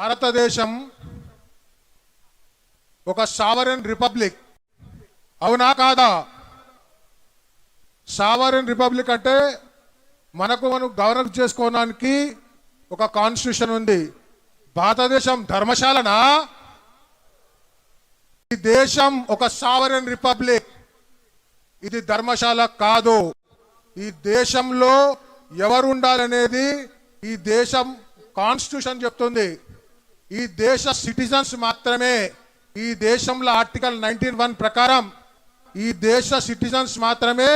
భారతదేశం ఒక sovereign republic, అవునా కాదా? సావరెన్ రిపబ్లిక్ అంటే మనం గవర్నర్ చేసుకోవడానికి ఒక కాన్స్టిట్యూషన్ ఉంది. భారతదేశం ధర్మశాలనా? ఈ దేశం ఒక సావరెన్ రిపబ్లిక్, ఇది ధర్మశాల కాదు. ఈ దేశంలో ఎవరు ఉండాలనేది ఈ దేశం కాన్స్టిట్యూషన్ చెప్తుంది. ఈ దేశ సిటిజన్స్ మాత్రమే, ఈ దేశంలో ఆర్టికల్ 19(1) ప్రకారం ఈ దేశ సిటిజన్స్ మాత్రమే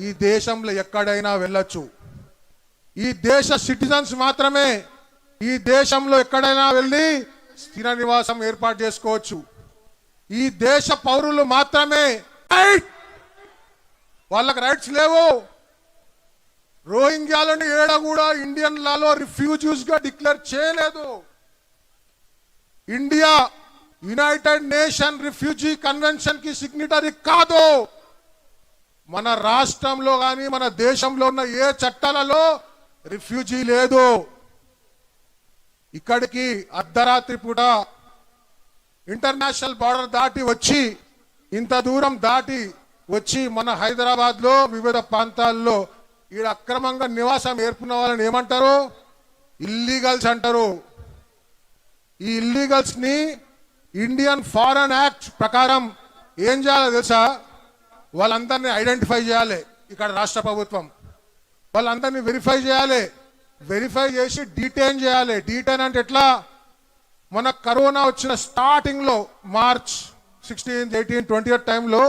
ఈ దేశంలో ఎక్కడైనా వెళ్ళొచ్చు. ఈ దేశ సిటిజన్స్ మాత్రమే ఈ దేశంలో ఎక్కడైనా వెళ్ళి స్థిర నివాసం ఏర్పాటు చేసుకోవచ్చు. ఈ దేశ పౌరులు మాత్రమే వాళ్ళకి రైట్స్ లేవు. రోహింగ్యాలను ఏడ కూడా ఇండియన్ లాలో రిఫ్యూజీస్ గా డిక్లేర్ చేయలేదు. India United nation refugee convention కి సిగ్నేటరీ కాదు. మన రాష్ట్రంలో కానీ మన దేశంలో ఉన్న ఏ చట్టాలలో రిఫ్యూజీ లేదు. ఇక్కడికి అర్ధరాత్రి పూట ఇంటర్నేషనల్ బార్డర్ దాటి వచ్చి, ఇంత దూరం దాటి వచ్చి మన హైదరాబాద్ లో వివిధ ప్రాంతాల్లో ఈడ అక్రమంగా నివాసం ఏర్పడిన వాళ్ళని ఏమంటారు? ఇల్లీగల్స్ అంటారు. ఈ ఇల్లీగల్స్ ని ఇండియన్ ఫారెన్ యాక్ట్ ప్రకారం ఏం చేయాలో తెలుసా? వాళ్ళందరినీ ఐడెంటిఫై చేయాలి. ఇక్కడ రాష్ట్ర ప్రభుత్వం వాళ్ళందరినీ వెరిఫై చేయాలి. వెరిఫై చేసి డీటైన్ చేయాలి. డీటైన్ అంటే ఎట్లా? మన కరోనా వచ్చిన స్టార్టింగ్ లో మార్చ్ 16, 18, 20 టైంలో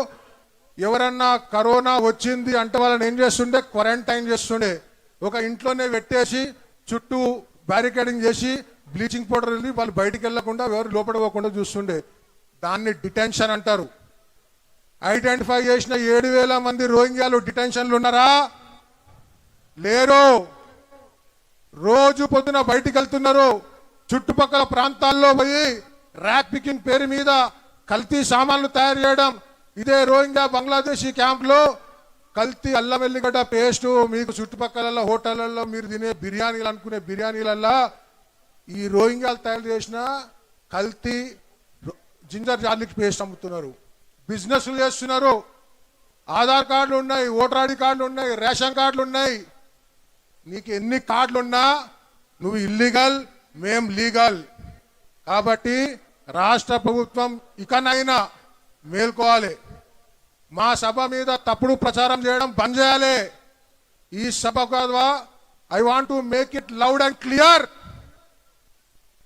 ఎవరన్నా కరోనా వచ్చింది అంటే వాళ్ళని ఏం చేస్తుండే? క్వారంటైన్ చేస్తుండే. ఒక ఇంట్లోనే పెట్టేసి చుట్టూ బ్యారికేడింగ్ చేసి బ్లీచింగ్ పౌడర్ వెళ్ళి వాళ్ళు బయటికి వెళ్ళకుండా ఎవరు లోపల పోకుండా చూస్తుండే. దాన్ని డిటెన్షన్ అంటారు. ఐడెంటిఫై చేసిన 7,000 మంది రోహింగ్యాలు డిటెన్షన్లు ఉన్నారా? లేరు. రోజు పొద్దున బయటికి వెళ్తున్నారు. చుట్టుపక్కల ప్రాంతాల్లో పోయి ర్యాక్ పికింగ్ పేరు మీద కల్తీ సామాన్లు తయారు చేయడం. ఇదే రోహింగ్యా బంగ్లాదేశీ క్యాంప్లో కల్తీ అల్లం వెల్లిగడ్డ పేస్టు మీకు చుట్టుపక్కల హోటళ్లలో మీరు తినే బిర్యానీలు అనుకునే బిర్యానీలల్లా ఈ రోహింగ్యాలు తయారు చేసిన కల్తీ జింజర్ గార్లిక్ పేస్ట్ అమ్ముతున్నారు. బిజినెస్లు చేస్తున్నారు. ఆధార్ కార్డులు ఉన్నాయి, ఓటర్ ఐడి కార్డులు ఉన్నాయి, రేషన్ కార్డులు ఉన్నాయి. నీకు ఎన్ని కార్డులు ఉన్నా నువ్వు ఇల్లీగల్, మేం లీగల్. కాబట్టి రాష్ట్ర ప్రభుత్వం ఇకనైనా మేల్కోవాలి. మా సభ మీద తప్పుడు ప్రచారం చేయడం బంద్ చేయాలి. ఈ సభ ద్వారా I want to make it loud and clear.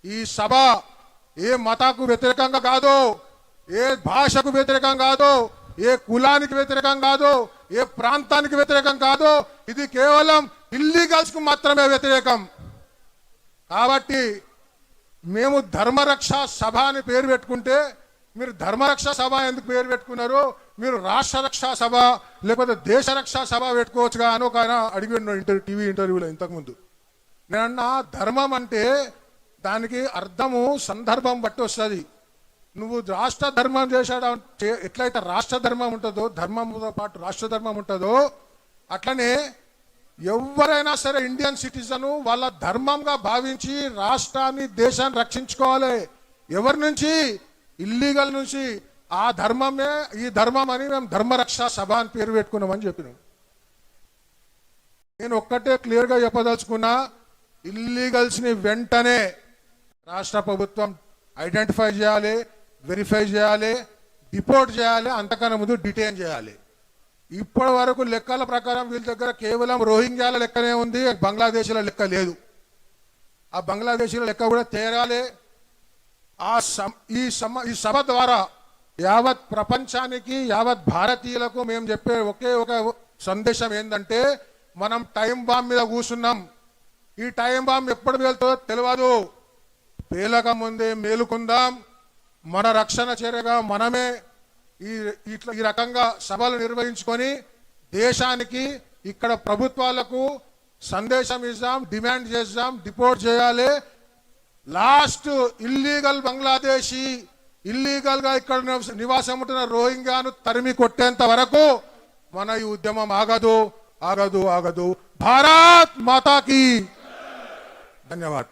ఈ సభ ఏ మతాకు వ్యతిరేకంగా కాదు, ఏ భాషకు వ్యతిరేకం కాదు, ఏ కులానికి వ్యతిరేకం కాదు, ఏ ప్రాంతానికి వ్యతిరేకం కాదు. ఇది కేవలం ఇల్లీగల్స్ కు మాత్రమే వ్యతిరేకం. కాబట్టి మేము ధర్మరక్ష సభ అని పేరు పెట్టుకుంటే, మీరు ధర్మరక్ష సభ ఎందుకు పేరు పెట్టుకున్నారు? మీరు రాష్ట్ర రక్షా సభ లేకపోతే దేశ రక్షా సభ పెట్టుకోవచ్చుగా అని ఒక ఆయన అడిగి టీవీ ఇంటర్వ్యూలో ఇంతకుముందు. నేనన్నా ధర్మం అంటే దానికి అర్థము సందర్భం బట్టి వస్తుంది. నువ్వు రాష్ట్ర ధర్మం చేశాడు, ఎట్లయితే రాష్ట్ర ధర్మం ఉంటుందో, ధర్మంతో పాటు రాష్ట్ర ధర్మం ఉంటుందో, అట్లనే ఎవరైనా సరే ఇండియన్ సిటిజను వాళ్ళ ధర్మంగా భావించి రాష్ట్రాన్ని దేశాన్ని రక్షించుకోవాలి. ఎవరి నుంచి? ఇల్లీగల్ నుంచి. ఆ ధర్మమే ఈ ధర్మం అని మేము ధర్మరక్షా సభ అని పేరు పెట్టుకున్నామని చెప్పినాం. నేను ఒక్కటే క్లియర్గా చెప్పదలుచుకున్నా, ఇల్లీగల్స్ ని వెంటనే రాష్ట్ర ప్రభుత్వం ఐడెంటిఫై చేయాలి, వెరిఫై చేయాలి, డిపోర్ట్ చేయాలి, అంతకన్నా ముందు డిటైన్ చేయాలి. ఇప్పటి వరకు లెక్కల ప్రకారం వీళ్ళ దగ్గర కేవలం రోహింగ్యాల లెక్కనే ఉంది, బంగ్లాదేశీల లెక్క లేదు. ఆ బంగ్లాదేశీల లెక్క కూడా తేరాలి. ఈ సభ ద్వారా యావత్ ప్రపంచానికి, యావత్ భారతీయులకు మేము చెప్పే ఒకే ఒక సందేశం ఏంటంటే, మనం టైం బాంబ్ మీద కూర్చున్నాం. ఈ టైం బాంబ్ ఎప్పుడు వెళ్తుందో తెలియదు. పేలక ముందే మేలుకుందాం. మన రక్షణ చర్యగా మనమే ఈ రకంగా సభలు నిర్వహించుకొని దేశానికి, ఇక్కడ ప్రభుత్వాలకు సందేశం ఇద్దాం, డిమాండ్ చేద్దాం, డిపోర్ట్ చేయాలి. లాస్ట్ ఇల్లీగల్ బంగ్లాదేశీ, ఇల్లీగల్ గా ఇక్కడ నివాసం ఉంటున్న రోహింగ్యాను తరిమి కొట్టేంత వరకు మన ఈ ఉద్యమం ఆగదు, ఆగదు, ఆగదు. భారత్ మాతాకి ధన్యవాదాలు.